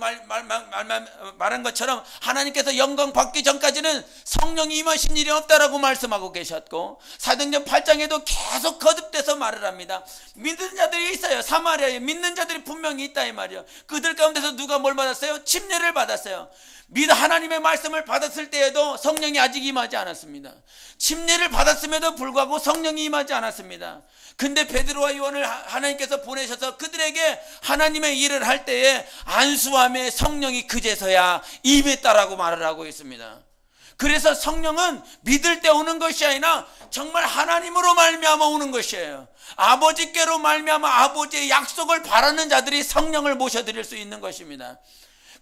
말한 것처럼 하나님께서 영광 받기 전까지는 성령이 임하신 일이 없다라고 말씀하고 계셨고 사도행전 8장에도 계속 거듭돼서 말을 합니다. 믿는 자들이 있어요. 사마리아에 믿는 자들이 분명히 있다 이 말이에요. 그들 가운데서 누가 뭘 받았어요? 침례를 받았어요. 하나님의 말씀을 받았을 때에도 성령이 아직 임하지 않았습니다. 침례를 받았음에도 불구하고 성령이 임하지 않았습니다. 근데 베드로와 요한을 하나님께서 보내셔서 그들에게 하나님의 일을 할 때에 안수함에 성령이 그제서야 임했다라고 말을 하고 있습니다. 그래서 성령은 믿을 때 오는 것이 아니라 정말 하나님으로 말미암아 오는 것이에요. 아버지께로 말미암아 아버지의 약속을 바라는 자들이 성령을 모셔드릴 수 있는 것입니다.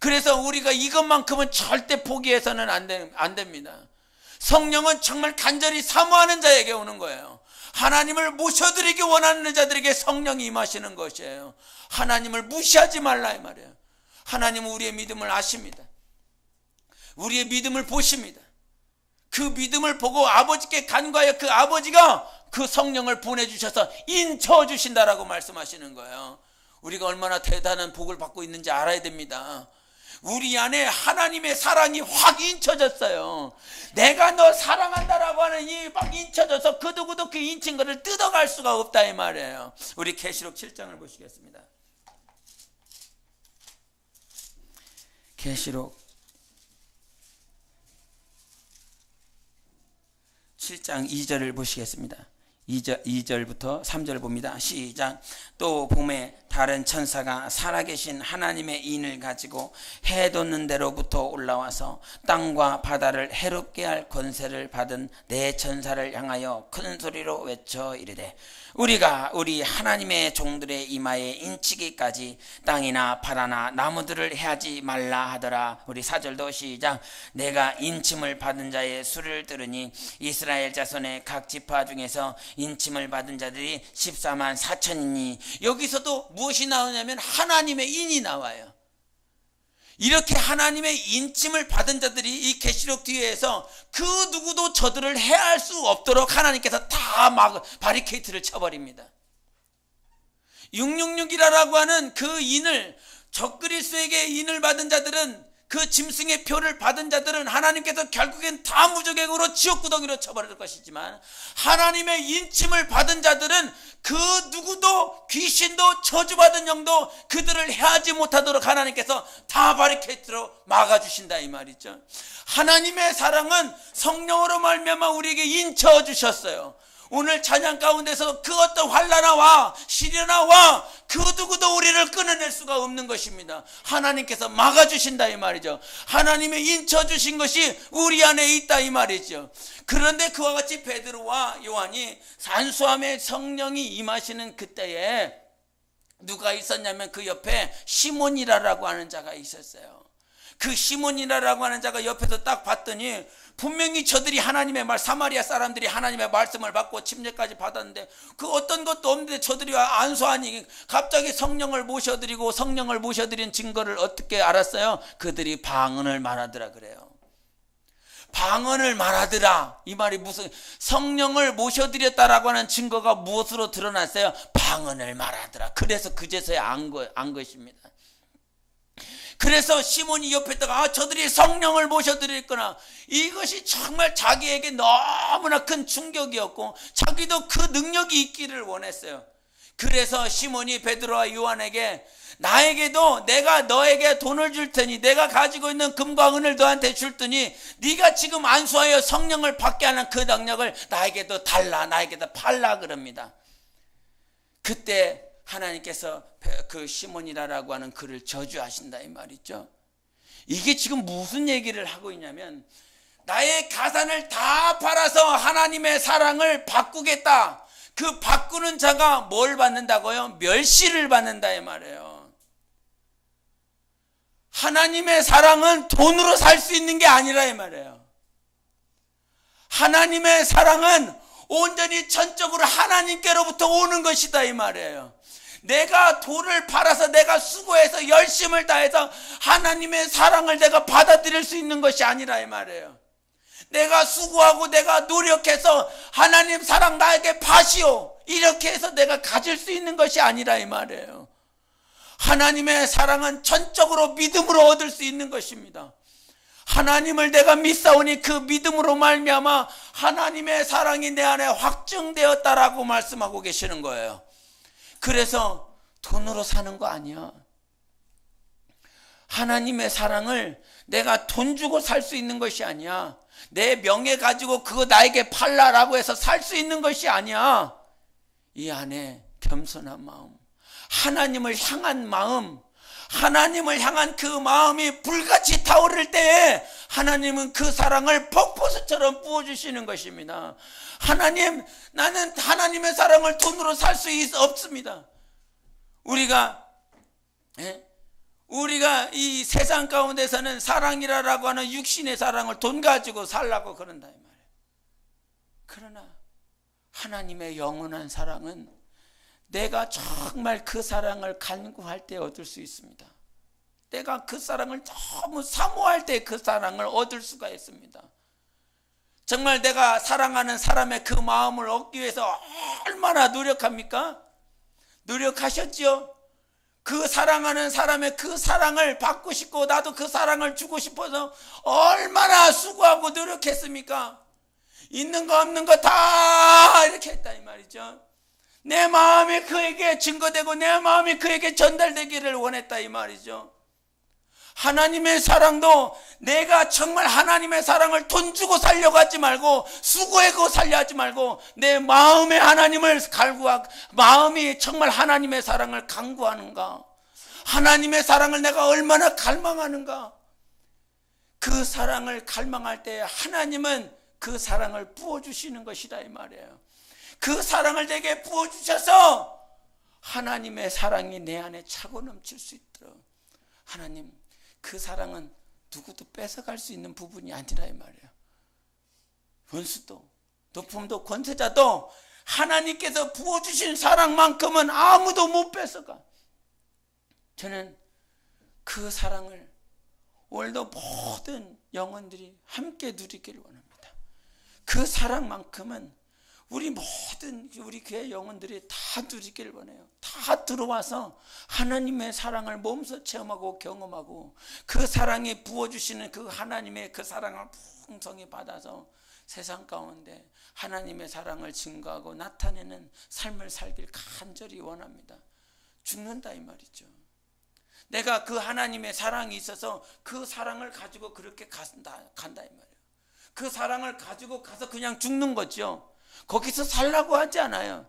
그래서 우리가 이것만큼은 절대 포기해서는 안 됩니다. 성령은 정말 간절히 사모하는 자에게 오는 거예요. 하나님을 모셔드리기 원하는 자들에게 성령이 임하시는 것이에요. 하나님을 무시하지 말라 이 말이에요. 하나님은 우리의 믿음을 아십니다. 우리의 믿음을 보십니다. 그 믿음을 보고 아버지께 간구하여 그 아버지가 그 성령을 보내주셔서 인쳐 주신다라고 말씀하시는 거예요. 우리가 얼마나 대단한 복을 받고 있는지 알아야 됩니다. 우리 안에 하나님의 사랑이 확 인쳐졌어요. 내가 너 사랑한다라고 하는 이 막 인쳐져서 그 누구도 그 인친 것을 뜯어갈 수가 없다 이 말이에요. 우리 계시록 7장을 보시겠습니다. 계시록 7장 2절을 보시겠습니다. 2절부터 3절 봅니다. 시작. 또 봄에 다른 천사가 살아계신 하나님의 인을 가지고 해 돋는 데로부터 올라와서 땅과 바다를 해롭게 할 권세를 받은 네 천사를 향하여 큰 소리로 외쳐 이르되 우리가 우리 하나님의 종들의 이마에 인치기까지 땅이나 바다나 나무들을 해하지 말라 하더라. 우리 4절도 시작. 내가 인침을 받은 자의 수를 들으니 이스라엘 자손의 각 지파 중에서 인침을 받은 자들이 14만 4천이니 여기서도 무엇이 나오냐면 하나님의 인이 나와요. 이렇게 하나님의 인침을 받은 자들이 이 계시록 뒤에서 그 누구도 저들을 해할 수 없도록 하나님께서 다 막 바리케이트를 쳐버립니다. 666이라고 하는 그 인을 적그리스도에게 인을 받은 자들은 그 짐승의 표를 받은 자들은 하나님께서 결국엔 다 무저갱으로 지옥구덩이로 쳐버릴 것이지만 하나님의 인침을 받은 자들은 그 누구도 귀신도 저주받은 영도 그들을 해하지 못하도록 하나님께서 다 바리케이트로 막아주신다 이 말이죠. 하나님의 사랑은 성령으로 말미암아 우리에게 인쳐 주셨어요. 오늘 찬양 가운데서 그 어떤 환난아 와, 시련아 와, 그 누구도 우리를 끊어낼 수가 없는 것입니다. 하나님께서 막아주신다 이 말이죠. 하나님의 인쳐주신 것이 우리 안에 있다 이 말이죠. 그런데 그와 같이 베드로와 요한이 산수함에 성령이 임하시는 그때에 누가 있었냐면 그 옆에 시몬이라고 하는 자가 있었어요. 그 시몬이라고 하는 자가 옆에서 딱 봤더니 분명히 저들이 하나님의 말, 사마리아 사람들이 하나님의 말씀을 받고 침례까지 받았는데 그 어떤 것도 없는데 저들이 안수하니 갑자기 성령을 모셔드리고 성령을 모셔드린 증거를 어떻게 알았어요? 그들이 방언을 말하더라 그래요. 방언을 말하더라. 이 말이 무슨, 성령을 모셔드렸다라고 하는 증거가 무엇으로 드러났어요? 방언을 말하더라. 그래서 그제서야 안 것입니다. 그래서 시몬이 옆에다가 저들이 성령을 모셔드렸구나. 이것이 정말 자기에게 너무나 큰 충격이었고 자기도 그 능력이 있기를 원했어요. 그래서 시몬이 베드로와 요한에게 나에게도 내가 너에게 돈을 줄 테니 내가 가지고 있는 금과 은을 너한테 줄 테니 네가 지금 안수하여 성령을 받게 하는 그 능력을 나에게도 달라, 나에게도 팔라 그럽니다. 그때 하나님께서 그 시몬이라고 하는 그를 저주하신다 이 말이죠. 이게 지금 무슨 얘기를 하고 있냐면 나의 가산을 다 팔아서 하나님의 사랑을 바꾸겠다. 그 바꾸는 자가 뭘 받는다고요? 멸시를 받는다 이 말이에요. 하나님의 사랑은 돈으로 살 수 있는 게 아니라 이 말이에요. 하나님의 사랑은 온전히 전적으로 하나님께로부터 오는 것이다 이 말이에요. 내가 돈을 팔아서 내가 수고해서 열심을 다해서 하나님의 사랑을 내가 받아들일 수 있는 것이 아니라 이 말이에요. 내가 수고하고 내가 노력해서 하나님 사랑 나에게 파시오 이렇게 해서 내가 가질 수 있는 것이 아니라 이 말이에요. 하나님의 사랑은 전적으로 믿음으로 얻을 수 있는 것입니다. 하나님을 내가 믿사오니 그 믿음으로 말미암아 하나님의 사랑이 내 안에 확증되었다라고 말씀하고 계시는 거예요. 그래서 돈으로 사는 거 아니야. 하나님의 사랑을 내가 돈 주고 살 수 있는 것이 아니야. 내 명예 가지고 그거 나에게 팔라라고 해서 살 수 있는 것이 아니야. 이 안에 겸손한 마음, 하나님을 향한 마음, 하나님을 향한 그 마음이 불같이 타오를 때에 하나님은 그 사랑을 폭포수처럼 부어주시는 것입니다. 하나님, 나는 하나님의 사랑을 돈으로 살 수 없습니다. 우리가 이 세상 가운데서는 사랑이라고 하는 육신의 사랑을 돈 가지고 살라고 그런다 이 말이에요. 그러나 하나님의 영원한 사랑은 내가 정말 그 사랑을 간구할 때 얻을 수 있습니다. 내가 그 사랑을 너무 사모할 때 그 사랑을 얻을 수가 있습니다. 정말 내가 사랑하는 사람의 그 마음을 얻기 위해서 얼마나 노력합니까? 노력하셨지요? 그 사랑하는 사람의 그 사랑을 받고 싶고 나도 그 사랑을 주고 싶어서 얼마나 수고하고 노력했습니까? 있는 거 없는 거 다 이렇게 했다 이 말이죠. 내 마음이 그에게 증거되고 내 마음이 그에게 전달되기를 원했다 이 말이죠. 하나님의 사랑도 내가 정말 하나님의 사랑을 돈 주고 살려고 하지 말고 수고하고 살려 하지 말고 내 마음의 하나님을 갈구하고 마음이 정말 하나님의 사랑을 간구하는가, 하나님의 사랑을 내가 얼마나 갈망하는가. 그 사랑을 갈망할 때 하나님은 그 사랑을 부어주시는 것이다 이 말이에요. 그 사랑을 내게 부어주셔서 하나님의 사랑이 내 안에 차고 넘칠 수 있도록, 하나님 그 사랑은 누구도 뺏어갈 수 있는 부분이 아니라 이 말이에요. 원수도 높음도 권세자도 하나님께서 부어주신 사랑만큼은 아무도 못 뺏어가. 저는 그 사랑을 오늘도 모든 영혼들이 함께 누리기를 원합니다. 그 사랑만큼은 우리 모든 우리 교회 영혼들이 다 누리기를 원해요. 다 들어와서 하나님의 사랑을 몸소 체험하고 경험하고 그 사랑이 부어주시는 그 하나님의 그 사랑을 풍성히 받아서 세상 가운데 하나님의 사랑을 증거하고 나타내는 삶을 살길 간절히 원합니다. 죽는다 이 말이죠. 내가 그 하나님의 사랑이 있어서 그 사랑을 가지고 그렇게 간다 이 말이에요. 그 사랑을 가지고 가서 그냥 죽는 거죠. 거기서 살라고 하지 않아요.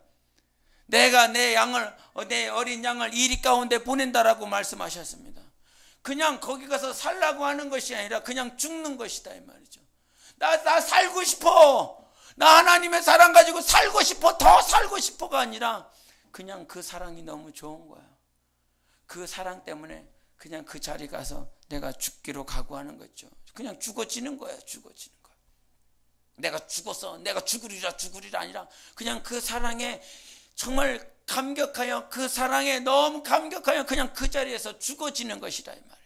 내가 내 어린 양을 이리 가운데 보낸다라고 말씀하셨습니다. 그냥 거기 가서 살라고 하는 것이 아니라 그냥 죽는 것이다 이 말이죠. 나 살고 싶어. 나 하나님의 사랑 가지고 살고 싶어. 더 살고 싶어가 아니라 그냥 그 사랑이 너무 좋은 거야. 그 사랑 때문에 그냥 그 자리 가서 내가 죽기로 각오하는 거죠. 그냥 죽어지는 거야. 죽어지는 거야. 내가 죽어서 내가 죽으리라 아니라 그냥 그 사랑에 정말 감격하여, 그 사랑에 너무 감격하여 그냥 그 자리에서 죽어지는 것이라 이 말이에요.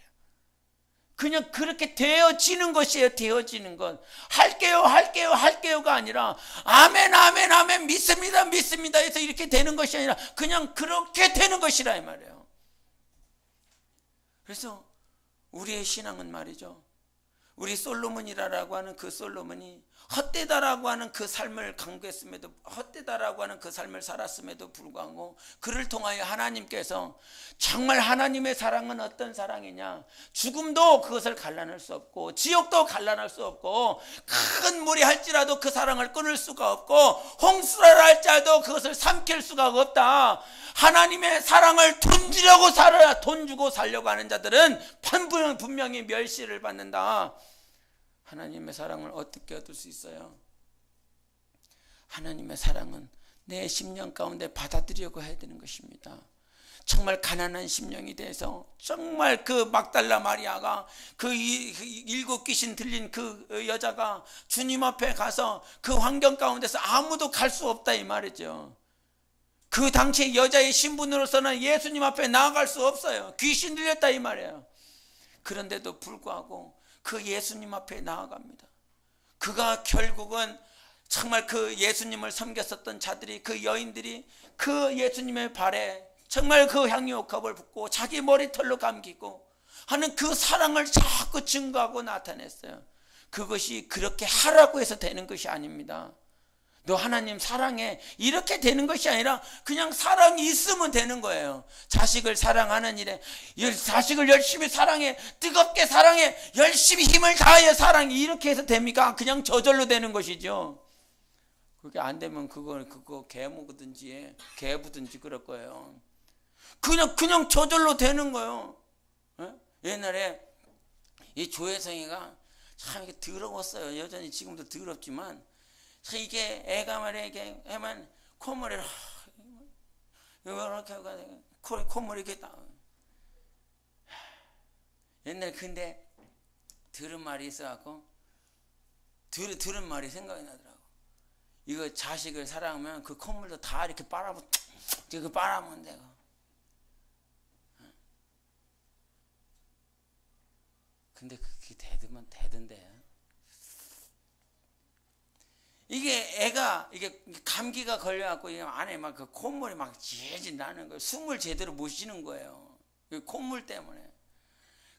그냥 그렇게 되어지는 것이에요. 되어지는 것. 할게요가 아니라 아멘 믿습니다 해서 이렇게 되는 것이 아니라 그냥 그렇게 되는 것이라 이 말이에요. 그래서 우리의 신앙은 말이죠, 우리 솔로몬이라고 하는 그 솔로몬이 헛되다라고 하는 그 삶을 강구했음에도, 헛되다라고 하는 그 삶을 살았음에도 불구하고 그를 통하여 하나님께서 정말 하나님의 사랑은 어떤 사랑이냐, 죽음도 그것을 갈라낼 수 없고 지옥도 갈라낼 수 없고 큰 물이 할지라도 그 사랑을 끊을 수가 없고 홍수라 할지라도 그것을 삼킬 수가 없다. 하나님의 사랑을 돈 주고 살려고 하는 자들은 분명히 멸시를 받는다. 하나님의 사랑을 어떻게 얻을 수 있어요? 하나님의 사랑은 내 심령 가운데 받아들이려고 해야 되는 것입니다. 정말 가난한 심령이 돼서 정말 그 막달라 마리아가 그 일곱 귀신 들린 그 여자가 주님 앞에 가서 그 환경 가운데서 아무도 갈 수 없다 이 말이죠. 그 당시 여자의 신분으로서는 예수님 앞에 나아갈 수 없어요. 귀신 들렸다 이 말이에요. 그런데도 불구하고 그 예수님 앞에 나아갑니다. 그가 결국은 정말 그 예수님을 섬겼었던 자들이, 그 여인들이 그 예수님의 발에 정말 그 향유옥합을 붓고 자기 머리털로 감기고 하는 그 사랑을 자꾸 증거하고 나타냈어요. 그것이 그렇게 하라고 해서 되는 것이 아닙니다. 너 하나님 사랑해 이렇게 되는 것이 아니라 그냥 사랑이 있으면 되는 거예요. 자식을 사랑하는 일에 자식을 열심히 사랑해, 뜨겁게 사랑해, 열심히 힘을 다해 사랑해 이렇게 해서 됩니까? 그냥 저절로 되는 것이죠. 그게 안 되면 그거 개 먹든지 개 부든지 그럴 거예요. 그냥 저절로 되는 거예요. 옛날에 이 조혜성이가 참 이게 더러웠어요. 여전히 지금도 더럽지만 이게 애가 말이야, 이게 애만 콧물을 이렇게 콧물이 이렇게 나. 옛날 근데 들은 말이 있어갖고 들은 말이 생각이 나더라고. 이거 자식을 사랑하면 그 콧물도 다 이렇게 빨아먹으면 되고. 근데 그게 되던데. 이게 애가 이게 감기가 걸려갖고 이게 안에 막 그 콧물이 막 질질 나는 거예요. 숨을 제대로 못 쉬는 거예요. 콧물 때문에.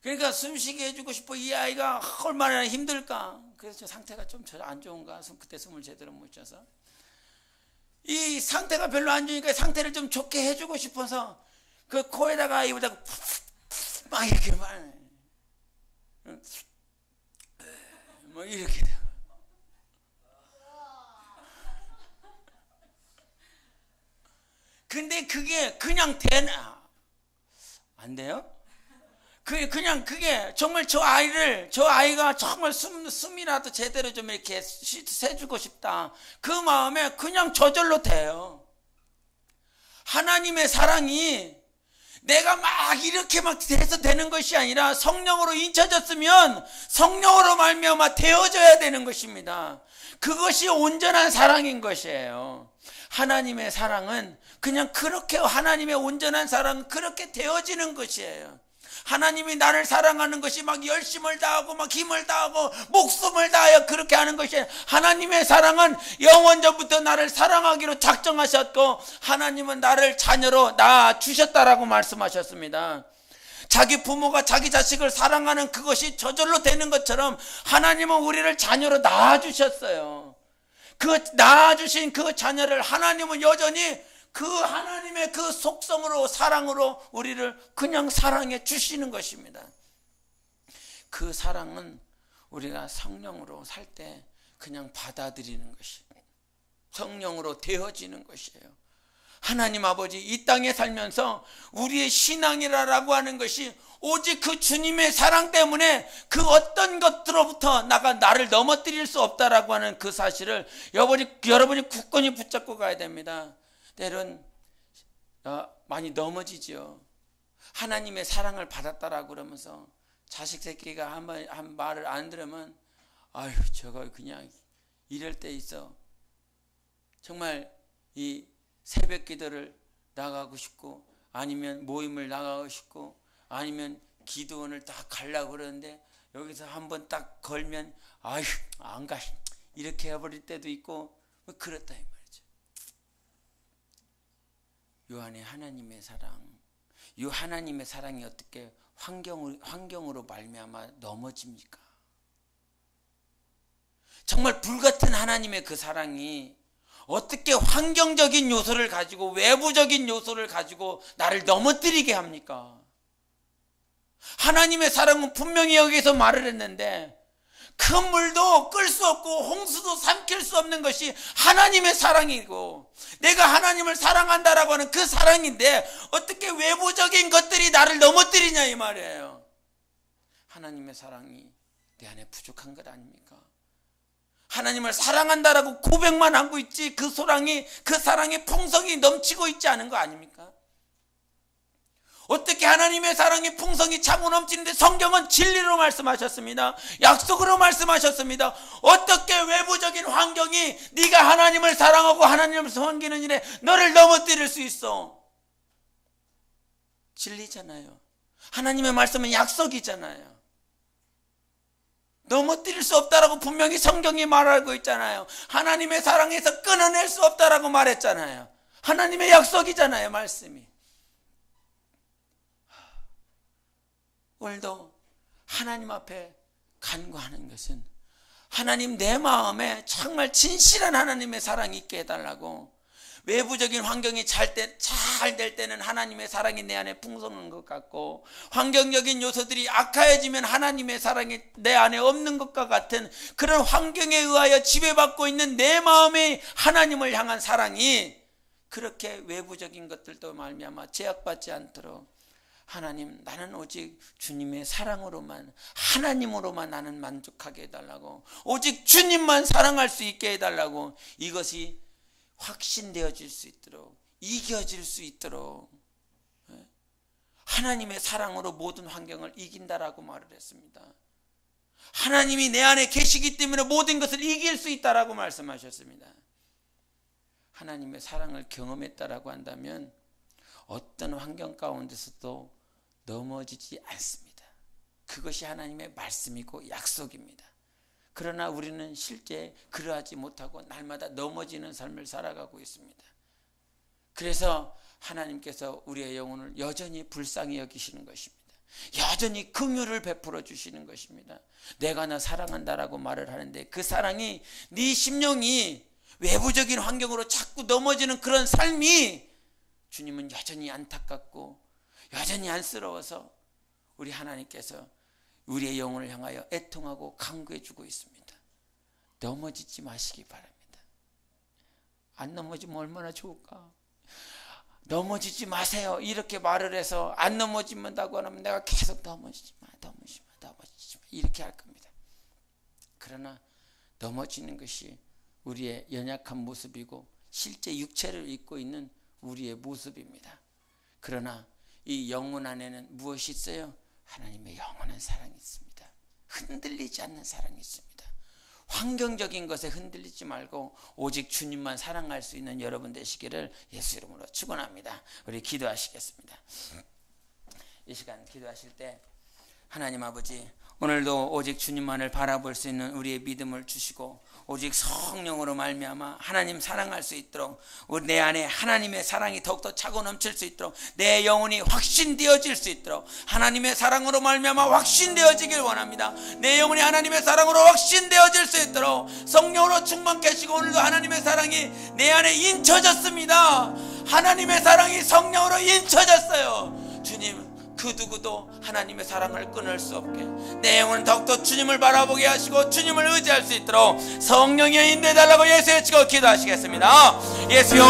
그러니까 숨쉬게 해주고 싶어. 이 아이가 얼마나 힘들까. 그래서 상태가 좀 안 좋은가. 그때 숨을 제대로 못 쉬어서. 이 상태가 별로 안 좋으니까 상태를 좀 좋게 해주고 싶어서 그 코에다가 입에다가 막 이렇게 막 이렇게 돼요. 근데 그게 그냥 되나? 안 돼요? 그냥 그게 정말 저 아이가 정말 숨이라도 제대로 좀 이렇게 새주고 싶다. 그 마음에 그냥 저절로 돼요. 하나님의 사랑이 내가 막 이렇게 막 돼서 되는 것이 아니라 성령으로 인쳐졌으면 성령으로 말미암아 되어져야 되는 것입니다. 그것이 온전한 사랑인 것이에요. 하나님의 사랑은 그냥 그렇게, 하나님의 온전한 사랑은 그렇게 되어지는 것이에요. 하나님이 나를 사랑하는 것이 막 열심을 다하고 막 힘을 다하고 목숨을 다하여 그렇게 하는 것이 아니라 하나님의 사랑은 영원전부터 나를 사랑하기로 작정하셨고 하나님은 나를 자녀로 낳아주셨다라고 말씀하셨습니다. 자기 부모가 자기 자식을 사랑하는 그것이 저절로 되는 것처럼 하나님은 우리를 자녀로 낳아주셨어요. 그 낳아주신 그 자녀를 하나님은 여전히 그 하나님의 그 속성으로 사랑으로 우리를 그냥 사랑해 주시는 것입니다. 그 사랑은 우리가 성령으로 살 때 그냥 받아들이는 것이. 성령으로 되어지는 것이에요. 하나님 아버지, 이 땅에 살면서 우리의 신앙이라고 하는 것이 오직 그 주님의 사랑 때문에 그 어떤 것들로부터 나를 넘어뜨릴 수 없다라고 하는 그 사실을 여러분이 굳건히 붙잡고 가야 됩니다. 때론 많이 넘어지죠. 하나님의 사랑을 받았다라고 그러면서 자식 새끼가 한 말을 안 들으면 아유 저거 그냥 이럴 때 있어. 정말 이 새벽 기도를 나가고 싶고 아니면 모임을 나가고 싶고 아니면 기도원을 딱 가려고 그러는데 여기서 한번 딱 걸면 아유 안 가 이렇게 해버릴 때도 있고 뭐 그렇다 이 말이죠. 요 안에 하나님의 사랑, 요 하나님의 사랑이 어떻게 환경으로 말미암아 넘어집니까? 정말 불같은 하나님의 그 사랑이 어떻게 환경적인 요소를 가지고 외부적인 요소를 가지고 나를 넘어뜨리게 합니까? 하나님의 사랑은 분명히 여기서 말을 했는데 큰 물도 끌 수 없고 홍수도 삼킬 수 없는 것이 하나님의 사랑이고 내가 하나님을 사랑한다라고 하는 그 사랑인데 어떻게 외부적인 것들이 나를 넘어뜨리냐 이 말이에요. 하나님의 사랑이 내 안에 부족한 것 아닙니까? 하나님을 사랑한다라고 고백만 하고 있지 그 사랑의 풍성이 넘치고 있지 않은 거 아닙니까? 어떻게 하나님의 사랑의 풍성이 차고 넘치는데 성경은 진리로 말씀하셨습니다. 약속으로 말씀하셨습니다. 어떻게 외부적인 환경이 네가 하나님을 사랑하고 하나님을 섬기는 일에 너를 넘어뜨릴 수 있어? 진리잖아요. 하나님의 말씀은 약속이잖아요. 넘어뜨릴 수 없다라고 분명히 성경이 말하고 있잖아요. 하나님의 사랑에서 끊어낼 수 없다라고 말했잖아요. 하나님의 약속이잖아요, 말씀이. 오늘도 하나님 앞에 간구하는 것은 하나님 내 마음에 정말 진실한 하나님의 사랑이 있게 해달라고. 외부적인 환경이 잘 될 때는 하나님의 사랑이 내 안에 풍성한 것 같고 환경적인 요소들이 악화해지면 하나님의 사랑이 내 안에 없는 것과 같은 그런 환경에 의하여 지배받고 있는 내 마음의 하나님을 향한 사랑이 그렇게 외부적인 것들도 말미암아 제약받지 않도록 하나님 나는 오직 주님의 사랑으로만 하나님으로만 나는 만족하게 해달라고 오직 주님만 사랑할 수 있게 해달라고 이것이 확신되어질 수 있도록 이겨질 수 있도록 하나님의 사랑으로 모든 환경을 이긴다라고 말을 했습니다. 하나님이 내 안에 계시기 때문에 모든 것을 이길 수 있다라고 말씀하셨습니다. 하나님의 사랑을 경험했다라고 한다면 어떤 환경 가운데서도 넘어지지 않습니다. 그것이 하나님의 말씀이고 약속입니다. 그러나 우리는 실제 그러하지 못하고 날마다 넘어지는 삶을 살아가고 있습니다. 그래서 하나님께서 우리의 영혼을 여전히 불쌍히 여기시는 것입니다. 여전히 긍휼을 베풀어 주시는 것입니다. 내가 너 사랑한다라고 말을 하는데 그 사랑이 네 심령이 외부적인 환경으로 자꾸 넘어지는 그런 삶이 주님은 여전히 안타깝고 여전히 안쓰러워서 우리 하나님께서 우리의 영혼을 향하여 애통하고 간구해 주고 있습니다. 넘어지지 마시기 바랍니다. 안 넘어지면 얼마나 좋을까? 넘어지지 마세요. 이렇게 말을 해서 안 넘어진다고 하면 내가 계속 넘어지지 마 이렇게 할 겁니다. 그러나 넘어지는 것이 우리의 연약한 모습이고 실제 육체를 입고 있는 우리의 모습입니다. 그러나 이 영혼 안에는 무엇이 있어요? 하나님의 영원한 사랑이 있습니다. 흔들리지 않는 사랑이 있습니다. 환경적인 것에 흔들리지 말고 오직 주님만 사랑할 수 있는 여러분 되시기를 예수 이름으로 축원합니다. 우리 기도하시겠습니다. 이 시간 기도하실 때 하나님 아버지 오늘도 오직 주님만을 바라볼 수 있는 우리의 믿음을 주시고 오직 성령으로 말미암아 하나님 사랑할 수 있도록 내 안에 하나님의 사랑이 더욱더 차고 넘칠 수 있도록 내 영혼이 확신되어질 수 있도록 하나님의 사랑으로 말미암아 확신되어지길 원합니다. 내 영혼이 하나님의 사랑으로 확신되어질 수 있도록 성령으로 충만케 하시고 오늘도 하나님의 사랑이 내 안에 인쳐졌습니다. 하나님의 사랑이 성령으로 인쳐졌어요. 주님 그 누구도 하나님의 사랑을 끊을 수 없게, 내 영혼은 더욱더 주님을 바라보게 하시고 주님을 의지할 수 있도록 성령의 인도해달라고 예수의 치고 기도하시겠습니다. 예수여.